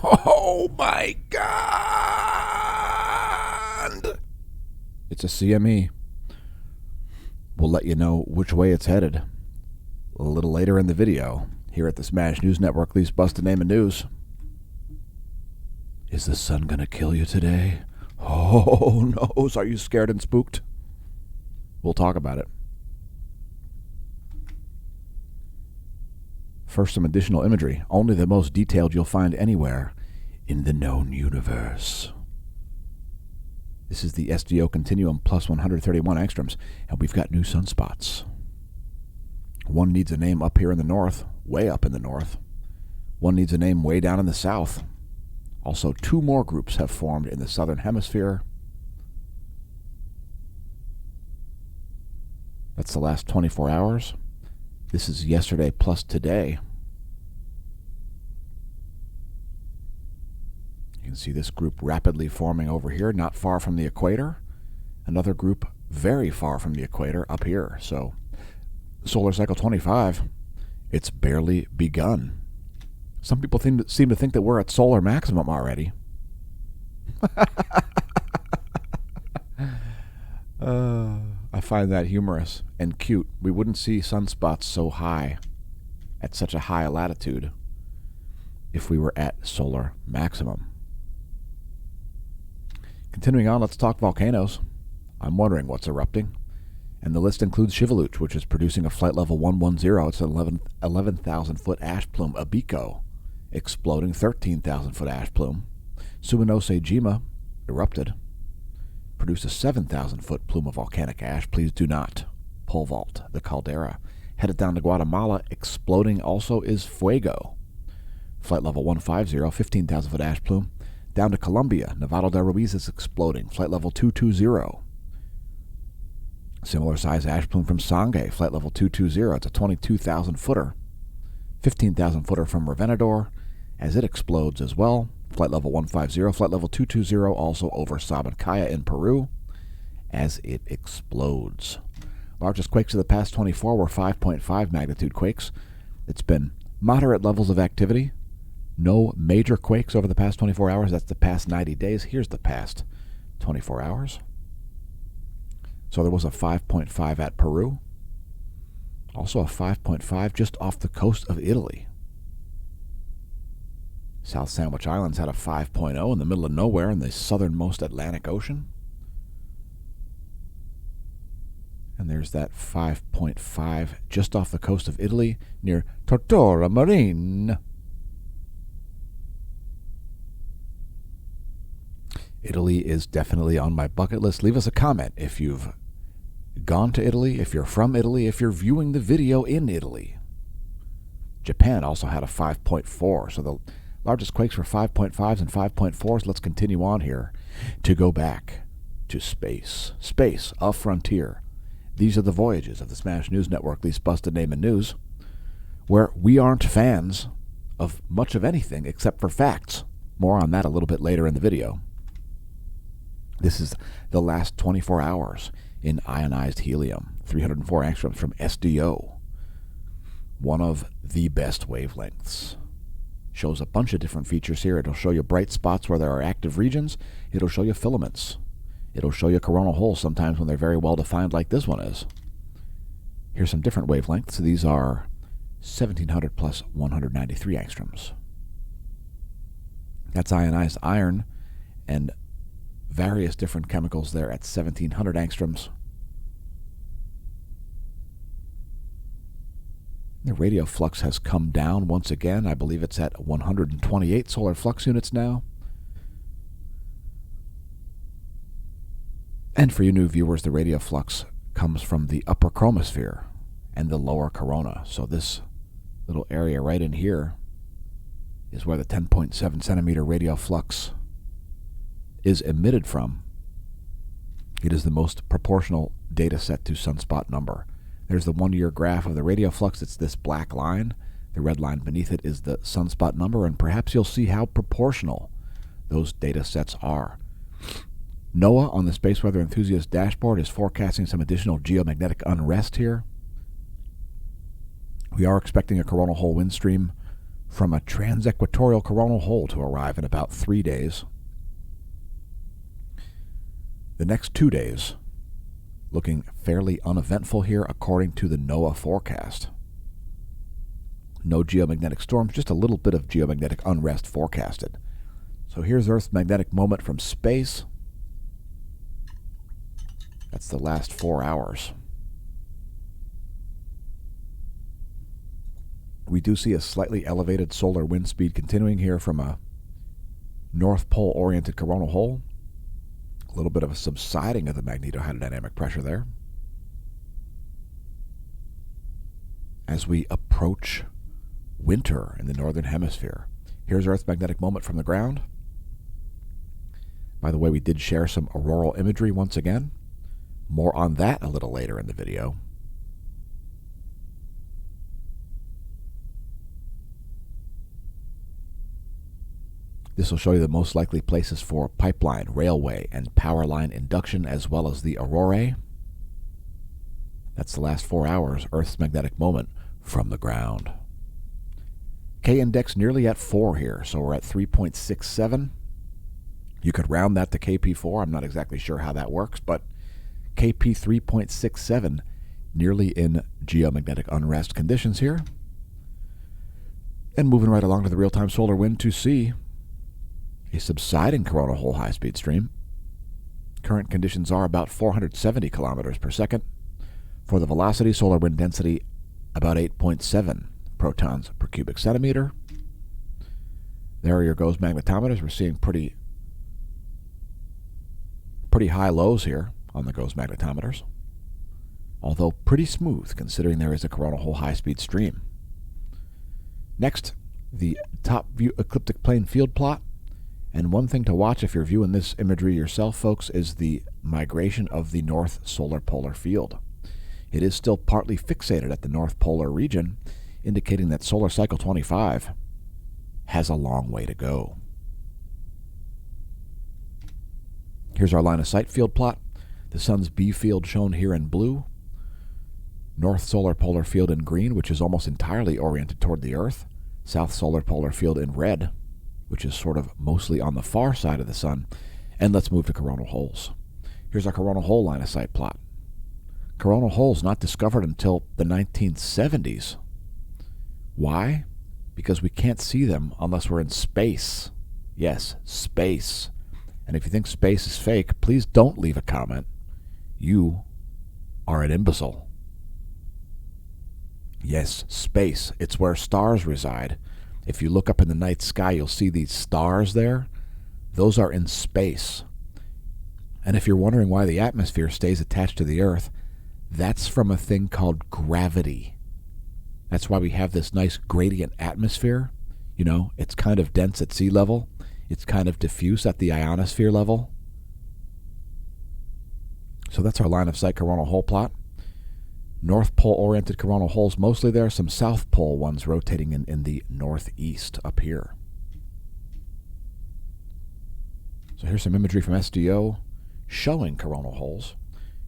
Oh my God! It's a CME. We'll let you know which way it's headed a little later in the video here at the Smash News Network. Least busted name of news. Is the sun gonna kill you today? Oh no! Are you scared and spooked? We'll talk about it. First, some additional imagery, only the most detailed you'll find anywhere in the known universe. This is the SDO Continuum plus 131 angstroms, and we've got new sunspots. One needs a name up here in the north, way up in the north. One needs a name way down in the south. Also, two more groups have formed in the southern hemisphere. That's the last 24 hours. This is yesterday plus today. You can see this group rapidly forming over here, not far from the equator. Another group very far from the equator up here. So, solar cycle 25, it's barely begun. Some people seem to think that we're at solar maximum already. I find that humorous and cute. We wouldn't see sunspots so high at such a high latitude if we were at solar maximum. Continuing on, let's talk volcanoes. I'm wondering what's erupting. And the list includes Shivaluch, which is producing a flight level 110. It's an 11,000-foot ash plume. Abiko, exploding 13,000-foot ash plume. Suminose Jima erupted. Produced a 7,000-foot plume of volcanic ash. Please do not pole vault the caldera. Headed down to Guatemala, exploding also is Fuego. Flight level 150, 15,000-foot ash plume. Down to Colombia, Nevado de Ruiz is exploding. Flight level 220. Similar size ash plume from Sangay, flight level 220. It's a 22,000-footer. 15,000-footer from Revenador as it explodes as well. Flight level 150, flight level 220 also over Sabancaya in Peru as it explodes. Largest quakes of the past 24 were 5.5 magnitude quakes. It's been moderate levels of activity. No major quakes over the past 24 hours. That's the past 90 days. Here's the past 24 hours. So there was a 5.5 at Peru. Also a 5.5 just off the coast of Italy. South Sandwich Islands had a 5.0 in the middle of nowhere in the southernmost Atlantic Ocean. And there's that 5.5 just off the coast of Italy near Tortora Marine. Italy is definitely on my bucket list. Leave us a comment if you've gone to Italy, if you're from Italy, if you're viewing the video in Italy. Japan also had a 5.4, so the largest quakes were 5.5s and 5.4s. Let's continue on here to go back to space. Space, a frontier. These are the voyages of the Smash News Network, least busted name in news, where we aren't fans of much of anything except for facts. More on that a little bit later in the video. This is the last 24 hours in ionized helium, 304 angstroms from SDO. One of the best wavelengths. Shows a bunch of different features here. It'll show you bright spots where there are active regions. It'll show you filaments. It'll show you coronal holes sometimes when they're very well defined like this one is. Here's some different wavelengths. These are 1700 plus 193 angstroms. That's ionized iron and various different chemicals there at 1700 angstroms. The radio flux has come down once again. I believe it's at 128 solar flux units now. And for you new viewers, the radio flux comes from the upper chromosphere and the lower corona. So this little area right in here is where the 10.7 centimeter radio flux is emitted from. It is the most proportional data set to sunspot number. There's the 1 year graph of the radio flux. It's this black line. The red line beneath it is the sunspot number, and perhaps you'll see how proportional those data sets are. NOAA on the Space Weather Enthusiast dashboard is forecasting some additional geomagnetic unrest here. We are expecting a coronal hole wind stream from a transequatorial coronal hole to arrive in about 3 days. The next 2 days looking fairly uneventful here according to the NOAA forecast. No geomagnetic storms, just a little bit of geomagnetic unrest forecasted. So here's Earth's magnetic moment from space. That's the last 4 hours. We do see a slightly elevated solar wind speed continuing here from a North Pole-oriented coronal hole. A little bit of a subsiding of the magnetohydrodynamic pressure there. As we approach winter in the northern hemisphere. Here's Earth's magnetic moment from the ground. By the way, we did share some auroral imagery once again. More on that a little later in the video. This will show you the most likely places for pipeline, railway, and power line induction, as well as the aurorae. That's the last 4 hours, Earth's magnetic moment from the ground. K-index nearly at 4 here, so we're at 3.67. You could round that to KP4. I'm not exactly sure how that works, but KP 3.67, nearly in geomagnetic unrest conditions here. And moving right along to the real-time solar wind to see a subsiding coronal hole high-speed stream. Current conditions are about 470 kilometers per second. For the velocity, solar wind density, about 8.7 protons per cubic centimeter. There are your GOES magnetometers. We're seeing pretty high lows here on the GOES magnetometers, although pretty smooth considering there is a coronal hole high-speed stream. Next, the top view ecliptic plane field plot. And one thing to watch if you're viewing this imagery yourself, folks, is the migration of the north solar polar field. It is still partly fixated at the north polar region, indicating that solar cycle 25 has a long way to go. Here's our line of sight field plot. The sun's B field shown here in blue. North solar polar field in green, which is almost entirely oriented toward the Earth. South solar polar field in red, which is sort of mostly on the far side of the sun. And let's move to coronal holes. Here's our coronal hole line of sight plot. Coronal holes not discovered until the 1970s. Why? Because we can't see them unless we're in space. Yes, space. And if you think space is fake, please don't leave a comment. You are an imbecile. Yes, space. It's where stars reside. If you look up in the night sky, you'll see these stars there. Those are in space. And if you're wondering why the atmosphere stays attached to the Earth, that's from a thing called gravity. That's why we have this nice gradient atmosphere. You know, it's kind of dense at sea level. It's kind of diffuse at the ionosphere level. So that's our line of sight coronal hole plot. North Pole-oriented coronal holes mostly there. Some South Pole ones rotating in the northeast up here. So here's some imagery from SDO showing coronal holes.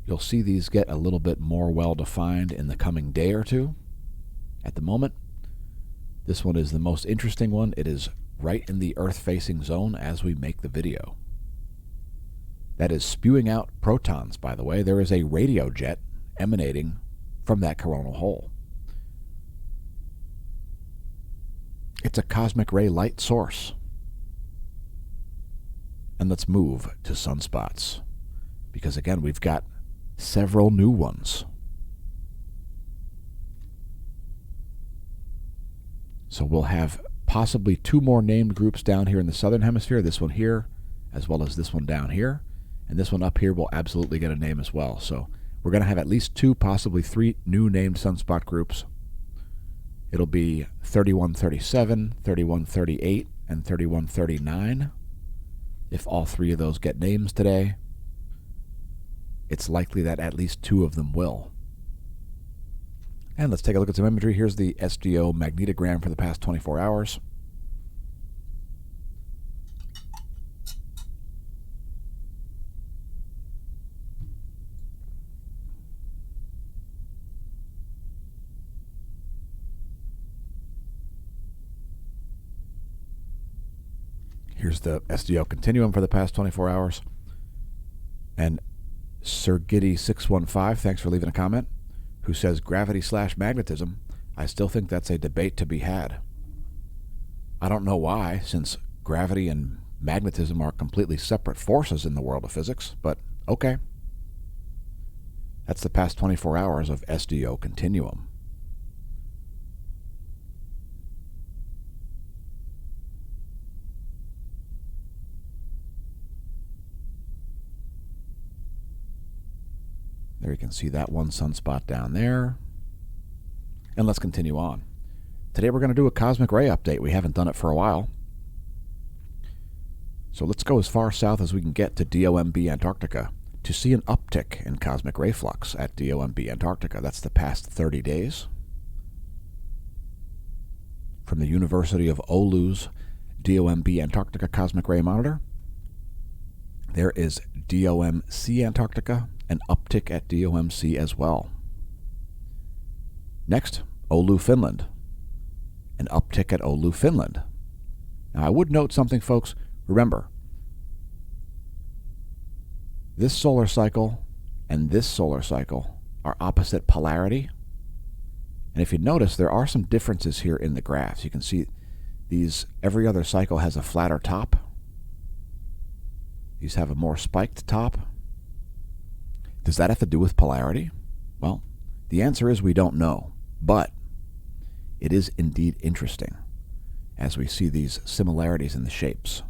You'll see these get a little bit more well-defined in the coming day or two. At the moment, this one is the most interesting one. It is right in the Earth-facing zone as we make the video. That is spewing out protons, by the way. There is a radio jet emanating from that coronal hole. It's a cosmic ray light source. And let's move to sunspots, because again, we've got several new ones. So we'll have possibly 2 more named groups down here in the southern hemisphere, this one here, as well as this one down here. And this one up here will absolutely get a name as well. So we're going to have at least 2, possibly 3 new named sunspot groups. It'll be 3137, 3138, and 3139. If all 3 of those get names today, it's likely that at least 2 of them will. And let's take a look at some imagery. Here's the SDO magnetogram for the past 24 hours. Here's the SDO continuum for the past 24 hours. And Sergiddy615, thanks for leaving a comment, who says gravity/magnetism. I still think that's a debate to be had. I don't know why, since gravity and magnetism are completely separate forces in the world of physics, but okay. That's the past 24 hours of SDO continuum. There you can see that one sunspot down there. And let's continue on. Today we're going to do a cosmic ray update. We haven't done it for a while. So let's go as far south as we can get to DOMB Antarctica to see an uptick in cosmic ray flux at DOMB Antarctica. That's the past 30 days. From the University of Oulu's DOMB Antarctica Cosmic Ray Monitor, there is DOMC Antarctica, an uptick at DOMC as well. Next, Oulu, Finland, an uptick at Oulu, Finland. Now, I would note something, folks. Remember, this solar cycle and this solar cycle are opposite polarity. And if you notice, there are some differences here in the graphs. You can see these, every other cycle has a flatter top. These have a more spiked top. Does that have to do with polarity? Well, the answer is we don't know, but it is indeed interesting as we see these similarities in the shapes.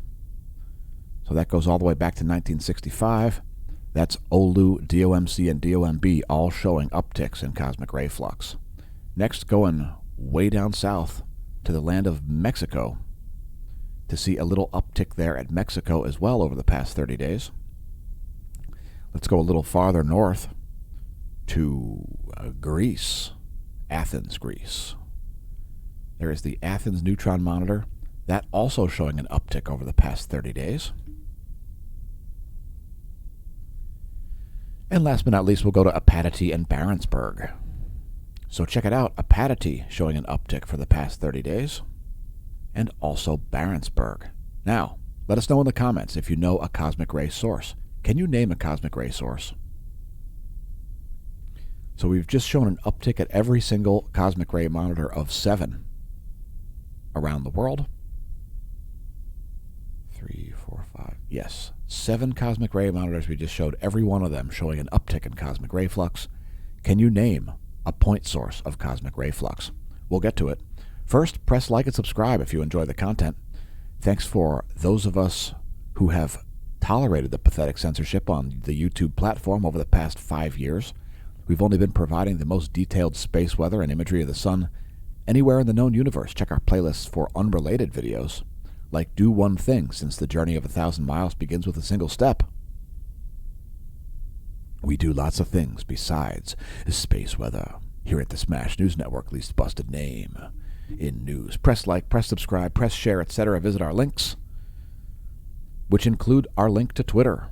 So that goes all the way back to 1965. That's Oulu, DOMC, and DOMB all showing upticks in cosmic ray flux. Next, going way down south to the land of Mexico to see a little uptick there at Mexico as well over the past 30 days. Let's go a little farther north to Greece, Athens, Greece. There is the Athens Neutron Monitor. That also showing an uptick over the past 30 days. And last but not least, we'll go to Apatity and Barentsburg. So check it out, Apatity showing an uptick for the past 30 days. And also Barentsburg. Now, let us know in the comments if you know a cosmic ray source. Can you name a cosmic ray source? So we've just shown an uptick at every single cosmic ray monitor of 7 around the world. 3, 4, 5. Yes, 7 cosmic ray monitors. We just showed every one of them showing an uptick in cosmic ray flux. Can you name a point source of cosmic ray flux? We'll get to it. First, press like and subscribe if you enjoy the content. Thanks for those of us who have tolerated the pathetic censorship on the YouTube platform over the past 5 years. We've only been providing the most detailed space weather and imagery of the sun anywhere in the known universe. Check our playlists for unrelated videos, like Do One Thing, since the journey of 1,000 miles begins with a single step. We do lots of things besides space weather here at the Smash News Network, least busted name in news. Press like, press subscribe, press share, etc. Visit our links, which include our link to Twitter.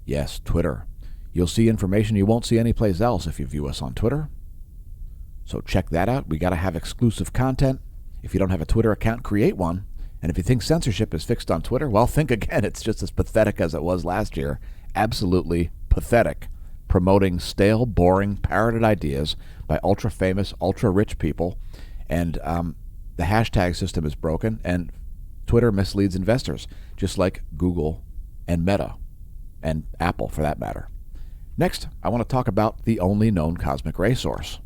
Yes, Twitter. You'll see information you won't see anyplace else if you view us on Twitter. So check that out. We got to have exclusive content. If you don't have a Twitter account, create one. And if you think censorship is fixed on Twitter, well, think again. It's just as pathetic as it was last year. Absolutely pathetic. Promoting stale, boring, parroted ideas by ultra-famous, ultra-rich people. And the hashtag system is broken, and Twitter misleads investors, just like Google and Meta, and Apple for that matter. Next, I want to talk about the only known cosmic ray source.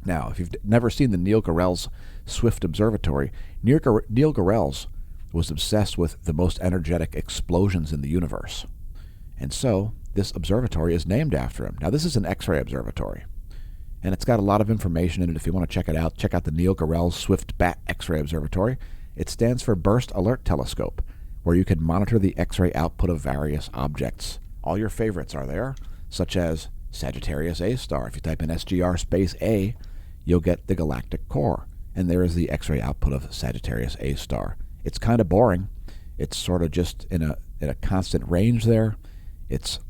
Now, if you've never seen the Neil Gorell's Swift Observatory, Neil Gorell's was obsessed with the most energetic explosions in the universe. And so, this observatory is named after him. Now, this is an X-ray observatory, and it's got a lot of information in it. If you want to check it out, check out the Neil Gorell's Swift Bat X-ray Observatory. It stands for Burst Alert Telescope, where you can monitor the X-ray output of various objects. All your favorites are there, such as Sagittarius A star. If you type in SGR space A, you'll get the galactic core, and there is the X-ray output of Sagittarius A star. It's kind of boring. It's sort of just in a constant range there. It's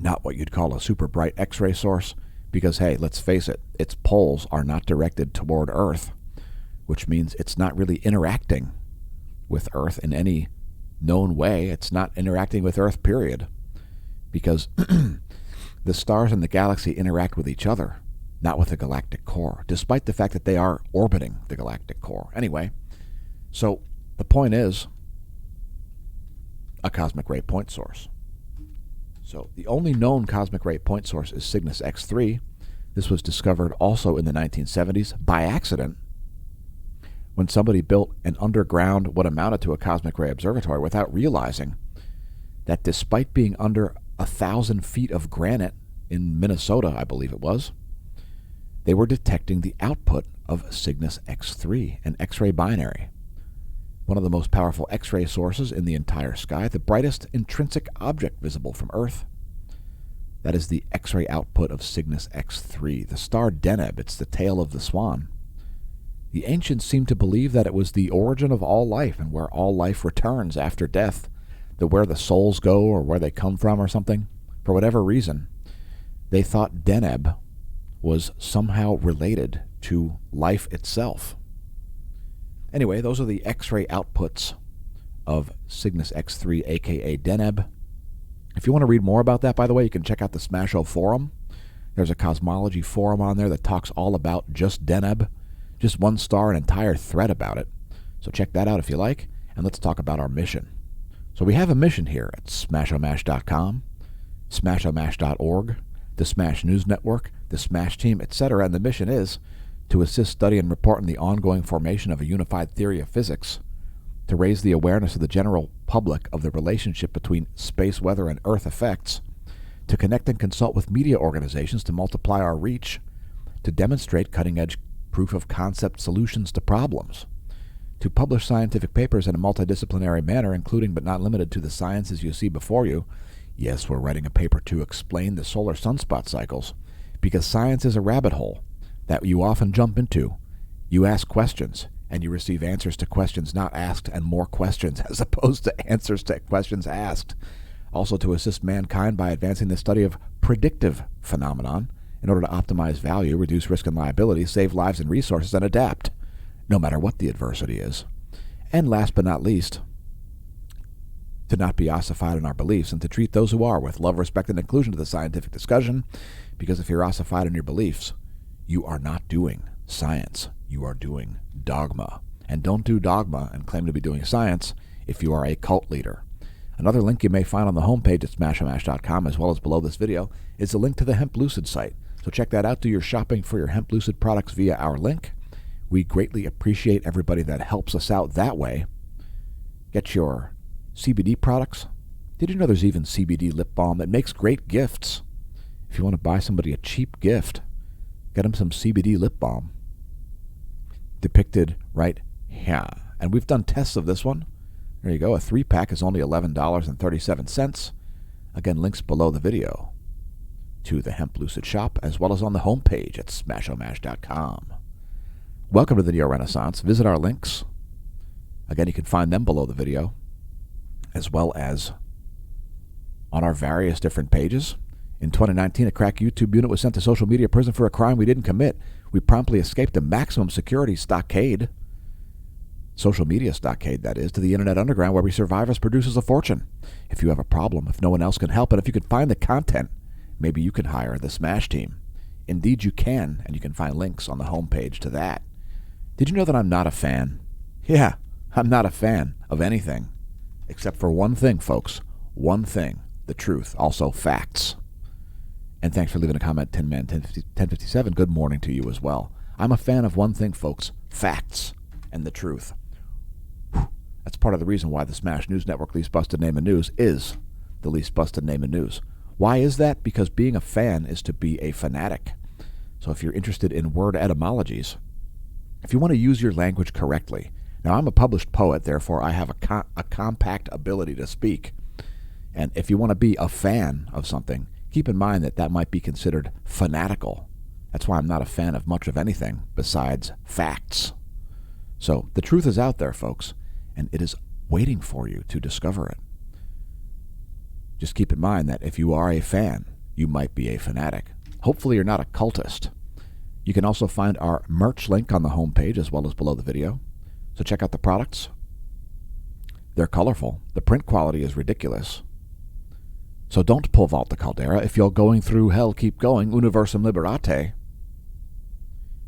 not what you'd call a super bright X-ray source because, hey, let's face it, its poles are not directed toward Earth, which means it's not really interacting with Earth in any known way, it's not interacting with Earth, period. Because the stars in the galaxy interact with each other, not with the galactic core, despite the fact that they are orbiting the galactic core. Anyway, so the point is a cosmic ray point source. So the only known cosmic ray point source is Cygnus X3. This was discovered also in the 1970s by accident when somebody built an underground, what amounted to a cosmic ray observatory, without realizing that despite being under 1,000 feet of granite in Minnesota, I believe it was, they were detecting the output of Cygnus X3, an X-ray binary, one of the most powerful X-ray sources in the entire sky, the brightest intrinsic object visible from Earth. That is the X-ray output of Cygnus X3, the star Deneb. It's the tail of the swan. The ancients seemed to believe that it was the origin of all life and where all life returns after death, that where the souls go or where they come from or something. For whatever reason, they thought Deneb was somehow related to life itself. Anyway, those are the X-ray outputs of Cygnus X3, aka Deneb. If you want to read more about that, by the way, you can check out the Smasho forum. There's a cosmology forum on there that talks all about just Deneb, just one star, an entire thread about it. So check that out if you like, and let's talk about our mission. So we have a mission here at smashomash.com, smashomash.org, the Smash News Network, the Smash Team, etc., and the mission is to assist, study, and report on the ongoing formation of a unified theory of physics, to raise the awareness of the general public of the relationship between space weather and Earth effects, to connect and consult with media organizations to multiply our reach, to demonstrate cutting-edge proof-of-concept solutions to problems, to publish scientific papers in a multidisciplinary manner, including but not limited to the sciences you see before you. Yes, we're writing a paper to explain the solar sunspot cycles, because science is a rabbit hole that you often jump into. You ask questions, and you receive answers to questions not asked and more questions as opposed to answers to questions asked. Also to assist mankind by advancing the study of predictive phenomenon in order to optimize value, reduce risk and liability, save lives and resources, and adapt, no matter what the adversity is. And last but not least, to not be ossified in our beliefs and to treat those who are with love, respect, and inclusion to the scientific discussion, because if you're ossified in your beliefs, you are not doing science. You are doing dogma. And don't do dogma and claim to be doing science if you are a cult leader. Another link you may find on the homepage at smashomash.com, as well as below this video, is a link to the Hemp Lucid site. So check that out. Do your shopping for your Hemp Lucid products via our link. We greatly appreciate everybody that helps us out that way. Get your CBD products. Did you know there's even CBD lip balm that makes great gifts? If you want to buy somebody a cheap gift, get them some CBD lip balm. Depicted right here. And we've done tests of this one. There you go. A 3-pack is only $11.37. Again, links below the video to the Hemp Lucid shop, as well as on the homepage at smashomash.com. Welcome to the Neo Renaissance. Visit our links. Again, you can find them below the video, as well as on our various different pages. In 2019, a crack YouTube unit was sent to social media prison for a crime we didn't commit. We promptly escaped a maximum security stockade, social media stockade, that is, to the internet underground, where we survivors produces a fortune. If you have a problem, if no one else can help, and if you can find the content, maybe you can hire the Smash Team. Indeed, you can, and you can find links on the homepage to that. Did you know that I'm not a fan? Yeah, I'm not a fan of anything, except for one thing, folks. One thing, the truth, also facts. And thanks for leaving a comment, 1057. Good morning to you as well. I'm a fan of one thing, folks, facts and the truth. Whew. That's part of the reason why the Smash News Network Least Busted Name of News is the least busted name of news. Why is that? Because being a fan is to be a fanatic. So if you're interested in word etymologies, if you want to use your language correctly. Now, I'm a published poet, therefore I have a compact ability to speak. And if you want to be a fan of something, keep in mind that that might be considered fanatical. That's why I'm not a fan of much of anything besides facts. So the truth is out there, folks, and it is waiting for you to discover it. Just keep in mind that if you are a fan, you might be a fanatic. Hopefully you're not a cultist. You can also find our merch link on the homepage as well as below the video. So check out the products. They're colorful. The print quality is ridiculous. So don't pull Vault the Caldera. If you're going through hell, keep going. Universum Liberate.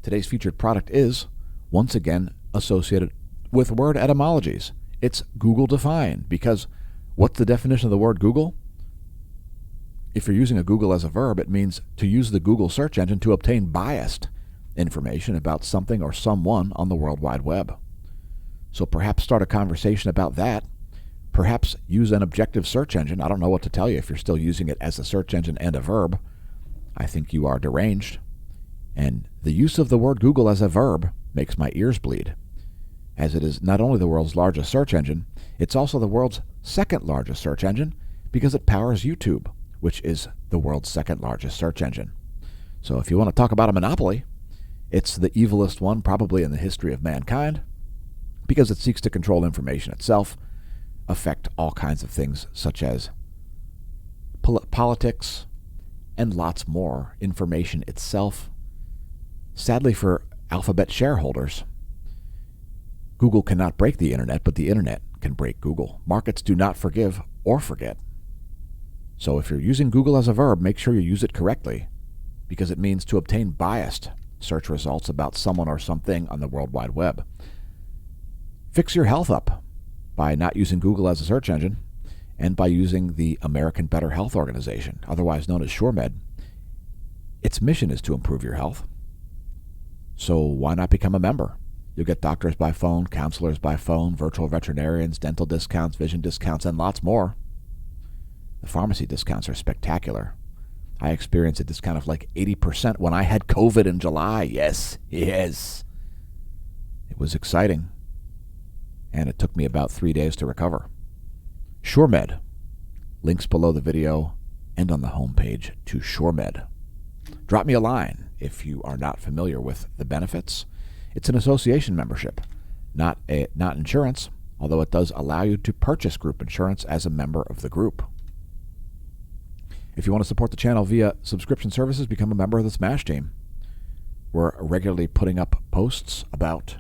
Today's featured product is, once again, associated with word etymologies. It's Google defined, because what's the definition of the word Google? If you're using a Google as a verb, it means to use the Google search engine to obtain biased information about something or someone on the World Wide Web. So perhaps start a conversation about that. Perhaps use an objective search engine. I don't know what to tell you if you're still using it as a search engine and a verb. I think you are deranged. And the use of the word Google as a verb makes my ears bleed, as it is not only the world's largest search engine, it's also the world's second largest search engine because it powers YouTube, which is the world's second largest search engine. So if you want to talk about a monopoly, it's the evilest one probably in the history of mankind because it seeks to control information itself, affect all kinds of things such as politics, and lots more. Information itself. Sadly for Alphabet shareholders, Google cannot break the internet, but the internet can break Google. Markets do not forgive or forget. So if you're using Google as a verb, make sure you use it correctly, because it means to obtain biased search results about someone or something on the World Wide Web. Fix your health up by not using Google as a search engine and by using the American Better Health Organization, otherwise known as SureMed. Its mission is to improve your health. So why not become a member? You'll get doctors by phone, counselors by phone, virtual veterinarians, dental discounts, vision discounts, and lots more. The pharmacy discounts are spectacular. I experienced a discount of like 80% when I had COVID in July. Yes. It was exciting. And it took me about 3 days to recover. SureMed. Links below the video and on the homepage to SureMed. Drop me a line if you are not familiar with the benefits. It's an association membership, not insurance, although it does allow you to purchase group insurance as a member of the group. If you want to support the channel via subscription services, become a member of the Smash Team. We're regularly putting up posts about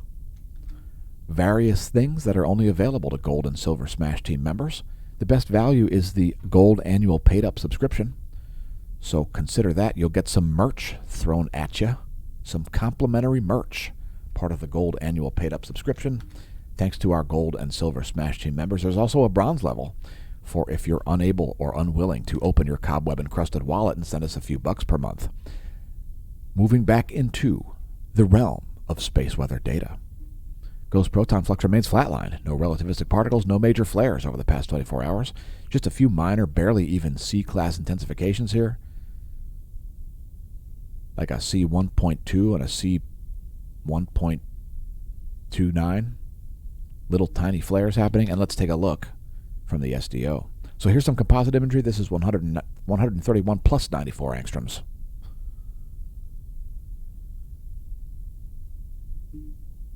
various things that are only available to Gold and Silver Smash Team members. The best value is the Gold annual paid-up subscription. So consider that. You'll get some merch thrown at you, some complimentary merch, part of the Gold annual paid-up subscription. Thanks to our Gold and Silver Smash Team members, there's also a bronze level for if you're unable or unwilling to open your cobweb-encrusted wallet and send us a few bucks per month. Moving back into the realm of space weather data. Ghost proton flux remains flatlined. No relativistic particles, no major flares over the past 24 hours. Just a few minor, barely even C-class intensifications here. Like a C1.2 and a C1.29. Little tiny flares happening. And let's take a look from the SDO. So here's some composite imagery. This is 131 plus 94 angstroms.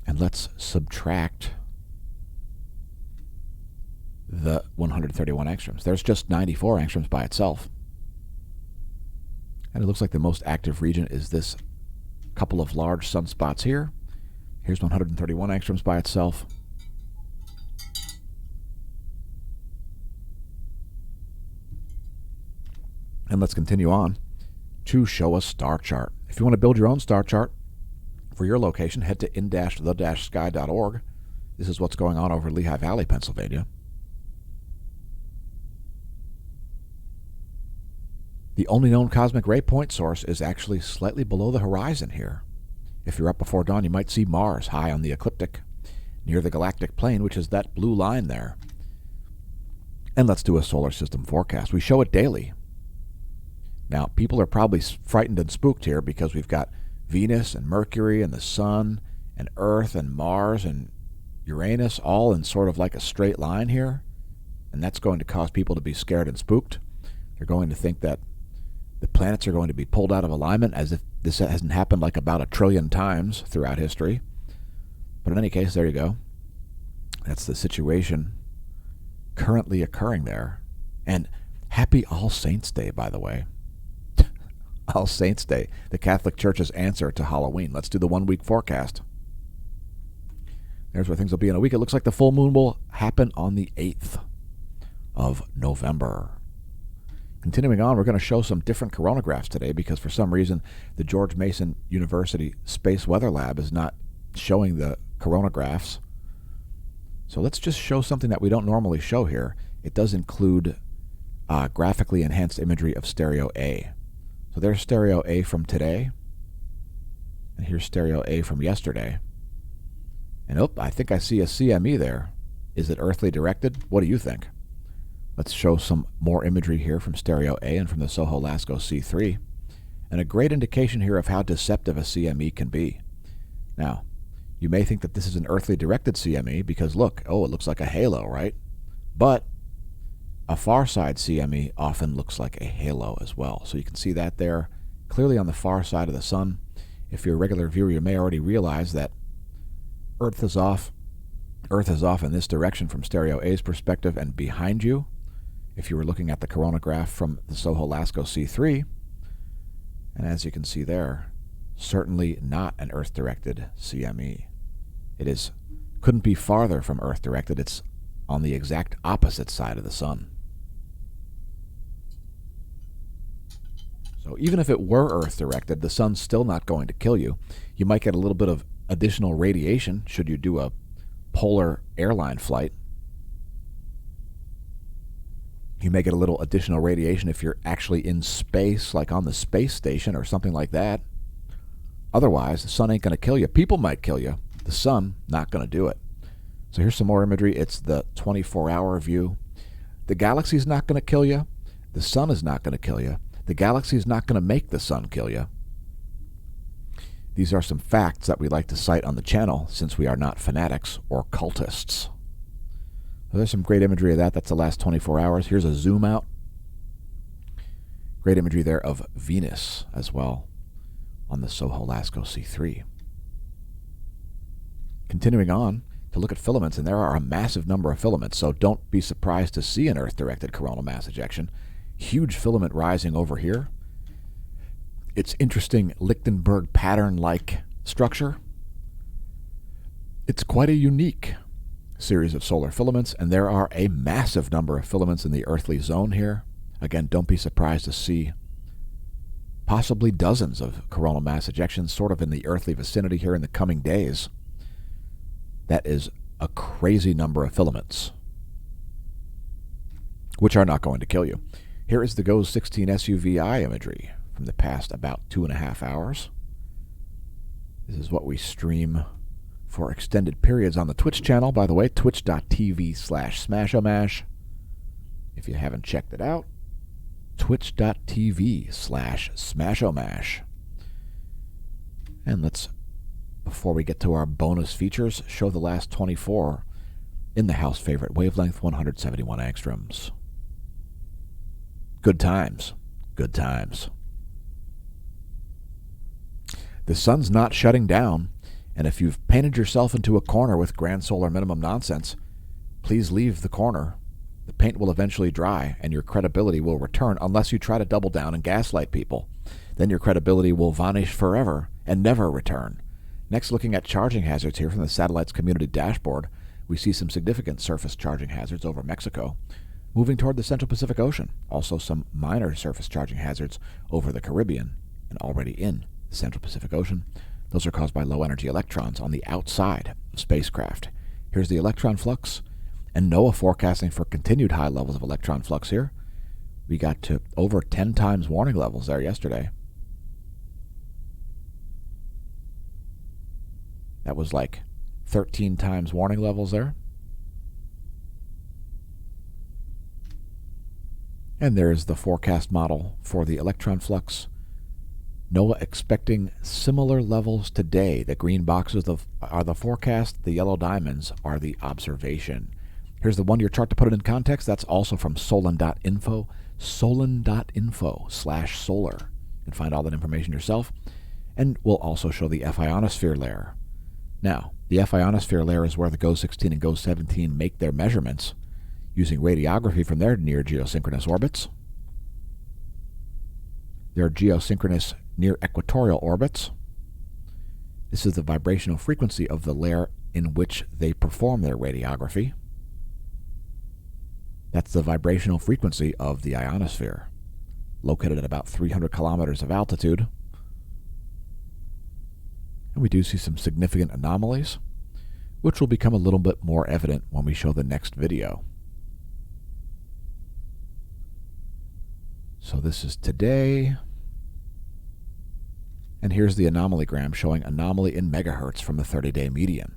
And let's subtract the 131 angstroms. There's just 94 angstroms by itself. And it looks like the most active region is this couple of large sunspots here. Here's 131 angstroms by itself. And let's continue on to show a star chart. If you want to build your own star chart for your location, head to in-the-sky.org. This is what's going on over Lehigh Valley, Pennsylvania. The only known cosmic ray point source is actually slightly below the horizon here. If you're up before dawn, you might see Mars high on the ecliptic, near the galactic plane, which is that blue line there. And let's do a solar system forecast. We show it daily. Now, people are probably frightened and spooked here because we've got Venus and Mercury and the Sun and Earth and Mars and Uranus all in sort of like a straight line here. And that's going to cause people to be scared and spooked. They're going to think that the planets are going to be pulled out of alignment, as if this hasn't happened like about 1 trillion times throughout history. But in any case, there you go. That's the situation currently occurring there. And happy All Saints Day, by the way. All Saints Day, the Catholic Church's answer to Halloween. Let's do the 1 week forecast. There's where things will be in a week. It looks like the full moon will happen on the 8th of November. Continuing on, we're going to show some different coronagraphs today because for some reason the George Mason University Space Weather Lab is not showing the coronagraphs. So let's just show something that we don't normally show here. It does include graphically enhanced imagery of stereo A. So there's stereo A from today, and here's stereo A from yesterday. And I think I see a CME there. Is it earthly directed? What do you think? Let's show some more imagery here from stereo A and from the Soho Lasco C3, and a great indication here of how deceptive a CME can be. Now, you may think that this is an earthly directed CME because look, it looks like a halo, right? But a far side CME often looks like a halo as well. So you can see that there clearly on the far side of the sun. If you're a regular viewer, you may already realize that Earth is off in this direction from stereo A's perspective, and behind you, if you were looking at the coronagraph from the Soho Lasco C3, and as you can see there, certainly not an Earth-directed CME. It couldn't be farther from Earth-directed. It's on the exact opposite side of the sun. So even if it were Earth-directed, the sun's still not going to kill you. You might get a little bit of additional radiation should you do a polar airline flight. You may get a little additional radiation if you're actually in space, like on the space station or something like that. Otherwise, the sun ain't going to kill you. People might kill you. The sun, not going to do it. So here's some more imagery. It's the 24-hour view. The galaxy's not going to kill you. The sun is not going to kill you. The galaxy is not going to make the sun kill you. These are some facts that we like to cite on the channel since we are not fanatics or cultists. So there's some great imagery of that. That's the last 24 hours. Here's a zoom out. Great imagery there of Venus as well on the Soho Lasco C3. Continuing on to look at filaments, and there are a massive number of filaments, so don't be surprised to see an Earth-directed coronal mass ejection. Huge filament rising over here. It's interesting Lichtenberg pattern-like structure. It's quite a unique series of solar filaments, and there are a massive number of filaments in the earthly zone here. Again, don't be surprised to see possibly dozens of coronal mass ejections sort of in the earthly vicinity here in the coming days. That is a crazy number of filaments, which are not going to kill you. Here is the GOES 16 SUVI imagery from the past about 2.5 hours. This is what we stream for extended periods on the Twitch channel, by the way, twitch.tv/smashomash. If you haven't checked it out, twitch.tv/smashomash. And let's, before we get to our bonus features, show the last 24 in the house favorite wavelength, 171 angstroms. Good times. Good times. The sun's not shutting down, and if you've painted yourself into a corner with grand solar minimum nonsense, please leave the corner. The paint will eventually dry, and your credibility will return unless you try to double down and gaslight people. Then your credibility will vanish forever and never return. Next, looking at charging hazards here from the satellite's community dashboard, we see some significant surface charging hazards over Mexico, moving toward the Central Pacific Ocean. Also some minor surface charging hazards over the Caribbean and already in the Central Pacific Ocean. Those are caused by low-energy electrons on the outside of spacecraft. Here's the electron flux, and NOAA forecasting for continued high levels of electron flux here. We got to over 10 times warning levels there yesterday. That was like 13 times warning levels there. And there's the forecast model for the electron flux. NOAA expecting similar levels today. The green boxes are the forecast. The yellow diamonds are the observation. Here's the one-year chart to put it in context. That's also from Solon.info. Solon.info/solar. You can find all that information yourself. And we'll also show the F ionosphere layer. Now, the F ionosphere layer is where the GOES 16 and GOES 17 make their measurements using radiography from their near geosynchronous orbits. Their geosynchronous near equatorial orbits. This is the vibrational frequency of the layer in which they perform their radiography. That's the vibrational frequency of the ionosphere, located at about 300 kilometers of altitude. And we do see some significant anomalies, which will become a little bit more evident when we show the next video. So this is today. And here's the anomalygram showing anomaly in megahertz from the 30-day median.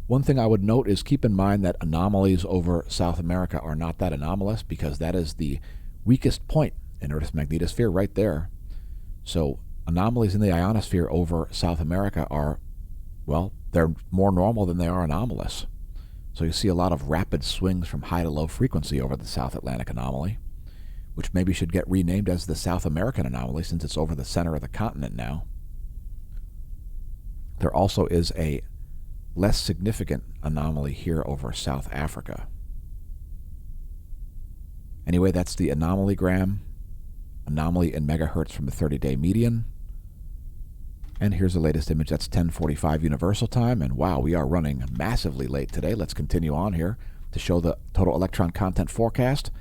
One thing I would note is keep in mind that anomalies over South America are not that anomalous, because that is the weakest point in Earth's magnetosphere right there. So anomalies in the ionosphere over South America are, well, they're more normal than they are anomalous. So you see a lot of rapid swings from high to low frequency over the South Atlantic anomaly, which maybe should get renamed as the South American anomaly since it's over the center of the continent now. There also is a less significant anomaly here over South Africa. Anyway, that's the anomalygram, anomaly in megahertz from the 30-day median. And here's the latest image. That's 10:45 Universal Time. And wow, we are running massively late today. Let's continue on here to show the total electron content forecast.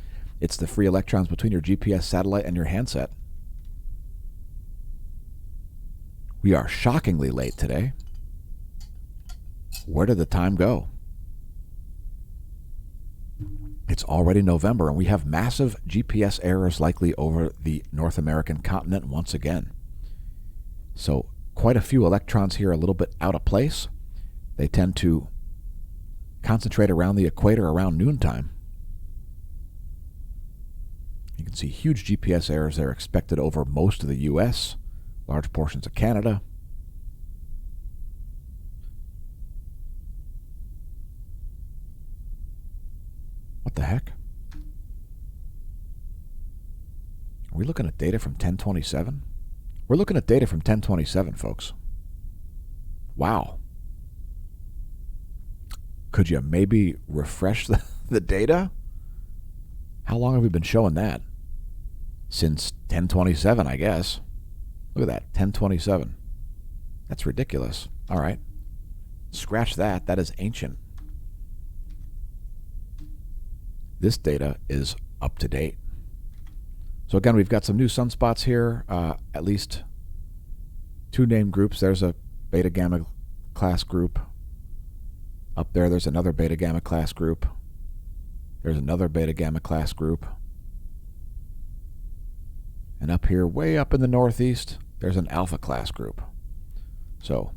It's the free electrons between your GPS satellite and your handset. We are shockingly late today. Where did the time go? It's already November, and we have massive GPS errors likely over the North American continent once again. So quite a few electrons here a little bit out of place. They tend to concentrate around the equator around noontime. You can see huge GPS errors there expected over most of the U.S., large portions of Canada. What the heck? Are we looking at data from 1027? We're looking at data from 1027, folks. Wow. Could you maybe refresh the data? How long have we been showing that? Since 1027, I guess. Look at that, 1027. That's ridiculous. All right. Scratch that. That is ancient. This data is up to date. So again, we've got some new sunspots here, at least two named groups. There's a beta gamma class group. Up there, there's another beta gamma class group. There's another beta gamma class group. And up here, way up in the northeast, there's an alpha class group. So,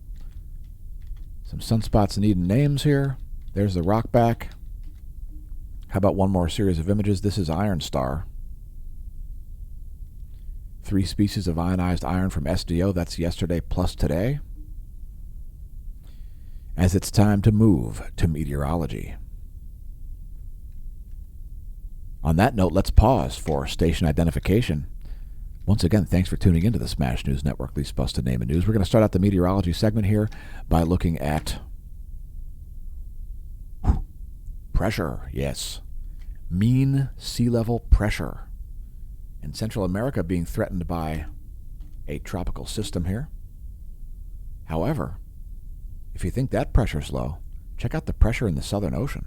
some sunspots needing names here. There's the rockback. How about one more series of images? This is Iron Star. 3 species of ionized iron from SDO. That's yesterday plus today. As it's time to move to meteorology. On that note, let's pause for station identification. Once again, thanks for tuning into the Smash News Network, least busted name of news. We're going to start out the meteorology segment here by looking at pressure. Yes. Mean sea level pressure. In Central America being threatened by a tropical system here. However, if you think that pressure's low, check out the pressure in the Southern Ocean.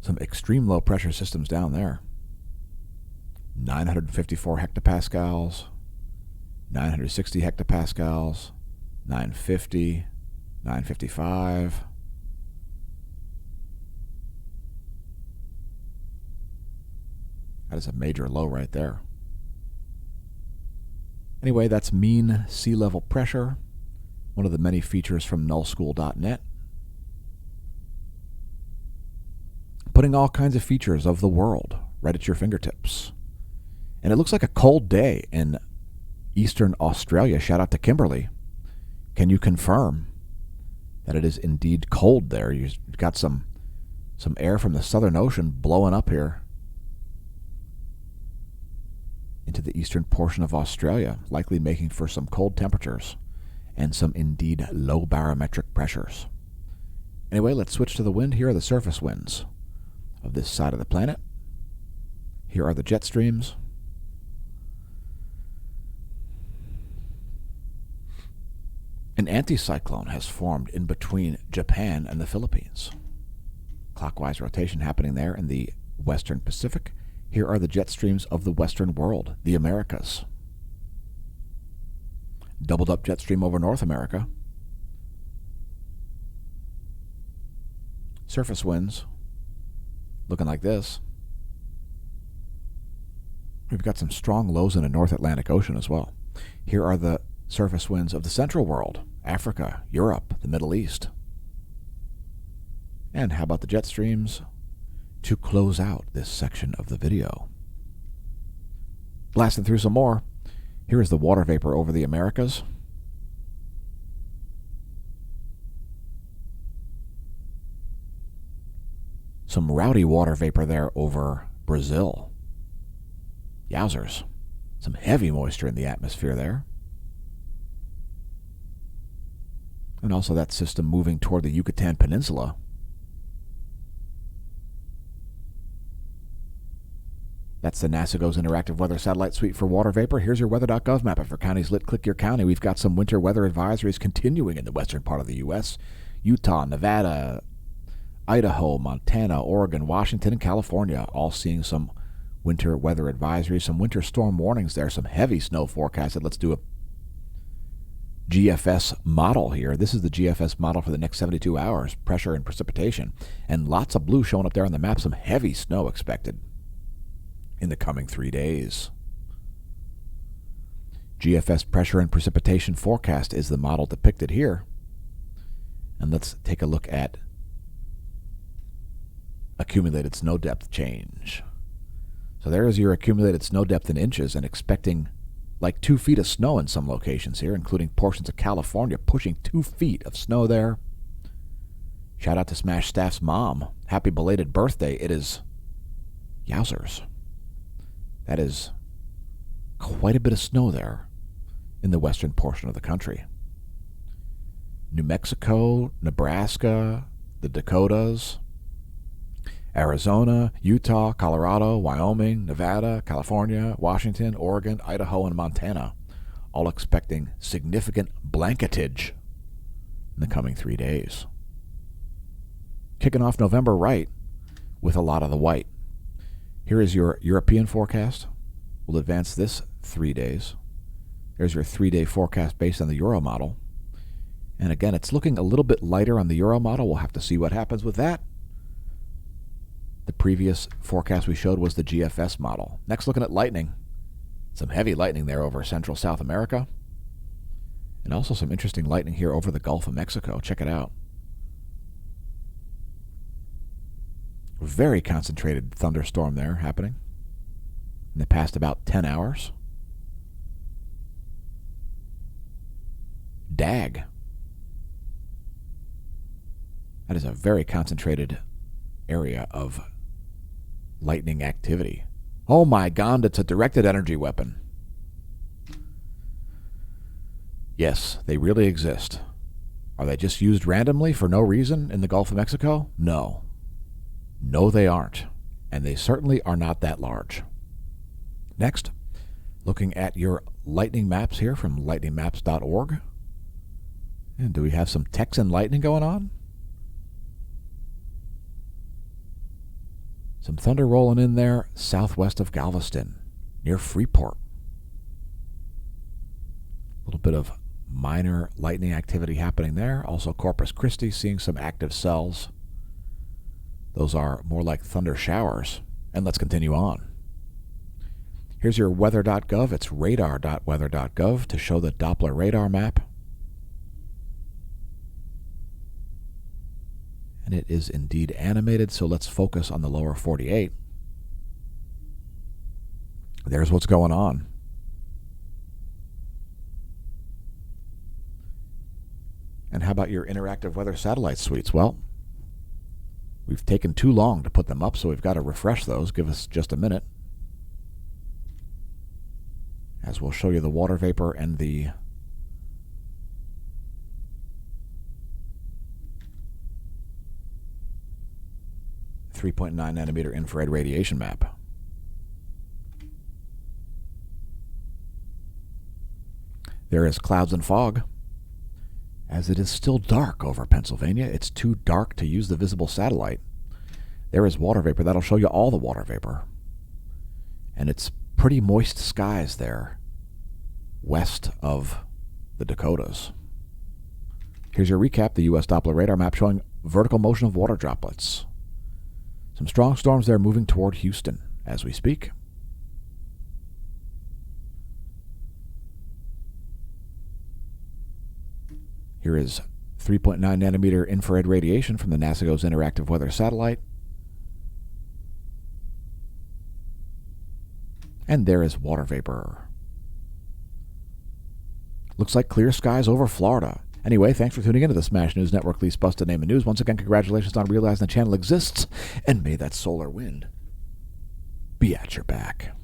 Some extreme low pressure systems down there. 954 hectopascals, 960 hectopascals, 950, 955. That is a major low right there. Anyway, that's mean sea level pressure, one of the many features from nullschool.net. Putting all kinds of features of the world right at your fingertips. And it looks like a cold day in eastern Australia. Shout out to Kimberly. Can you confirm that it is indeed cold there? You've got some air from the Southern Ocean blowing up here into the eastern portion of Australia, likely making for some cold temperatures and some indeed low barometric pressures. Anyway, let's switch to the wind. Here are the surface winds of this side of the planet. Here are the jet streams. An anticyclone has formed in between Japan and the Philippines. Clockwise rotation happening there in the Western Pacific. Here are the jet streams of the Western world, the Americas. Doubled up jet stream over North America. Surface winds looking like this. We've got some strong lows in the North Atlantic Ocean as well. Here are the surface winds of the Central world, Africa, Europe, the Middle East. And how about the jet streams to close out this section of the video? Blasting through some more. Here is the water vapor over the Americas. Some rowdy water vapor there over Brazil. Yowzers. Some heavy moisture in the atmosphere there. And also that system moving toward the Yucatan Peninsula. That's the NASAGO's Interactive Weather Satellite Suite for water vapor. Here's your weather.gov map. If your county's lit, click your county. We've got some winter weather advisories continuing in the western part of the U.S. Utah, Nevada, Idaho, Montana, Oregon, Washington, and California, all seeing some winter weather advisories, some winter storm warnings there, some heavy snow forecasted. Let's do a GFS model here. This is the GFS model for the next 72 hours, pressure and precipitation. And lots of blue showing up there on the map, some heavy snow expected in the coming 3 days. GFS pressure and precipitation forecast is the model depicted here. And let's take a look at accumulated snow depth change. So there is your accumulated snow depth in inches, and expecting like 2 feet of snow in some locations here, including portions of California, pushing 2 feet of snow there. Shout out to Smash Staff's mom. Happy belated birthday. It is yowzers. That is quite a bit of snow there in the western portion of the country. New Mexico, Nebraska, the Dakotas, Arizona, Utah, Colorado, Wyoming, Nevada, California, Washington, Oregon, Idaho, and Montana, all expecting significant blanketage in the coming 3 days. Kicking off November right with a lot of the white. Here is your European forecast. We'll advance this 3 days. There's your 3-day forecast based on the Euro model. And again, it's looking a little bit lighter on the Euro model. We'll have to see what happens with that. The previous forecast we showed was the GFS model. Next, looking at lightning. Some heavy lightning there over Central South America. And also some interesting lightning here over the Gulf of Mexico. Check it out. Very concentrated thunderstorm there happening in the past about 10 hours. Dag. That is a very concentrated area of lightning activity. Oh my God, it's a directed energy weapon. Yes, they really exist. Are they just used randomly for no reason in the Gulf of Mexico? No. No, they aren't. And they certainly are not that large. Next, looking at your lightning maps here from lightningmaps.org. And do we have some Texan lightning going on? Some thunder rolling in there southwest of Galveston, near Freeport. A little bit of minor lightning activity happening there. Also Corpus Christi seeing some active cells. Those are more like thunder showers. And let's continue on. Here's your weather.gov. It's radar.weather.gov to show the Doppler radar map. And it is indeed animated, so let's focus on the lower 48. There's what's going on. And how about your interactive weather satellite suites? Well, we've taken too long to put them up, so we've got to refresh those. Give us just a minute. As we'll show you the water vapor and the .9 nanometer infrared radiation map. There is clouds and fog as it is still dark over Pennsylvania. It's too dark to use the visible satellite. There is water vapor. That'll show you all the water vapor. And it's pretty moist skies there west of the Dakotas. Here's your recap. The U.S. Doppler radar map showing vertical motion of water droplets. Some strong storms there moving toward Houston as we speak. Here is 3.9 nanometer infrared radiation from the NASA GOES interactive weather satellite. And there is water vapor. Looks like clear skies over Florida. Anyway, thanks for tuning into the Smash News Network, least busted name of news. Once again, congratulations on realizing the channel exists, and may that solar wind be at your back.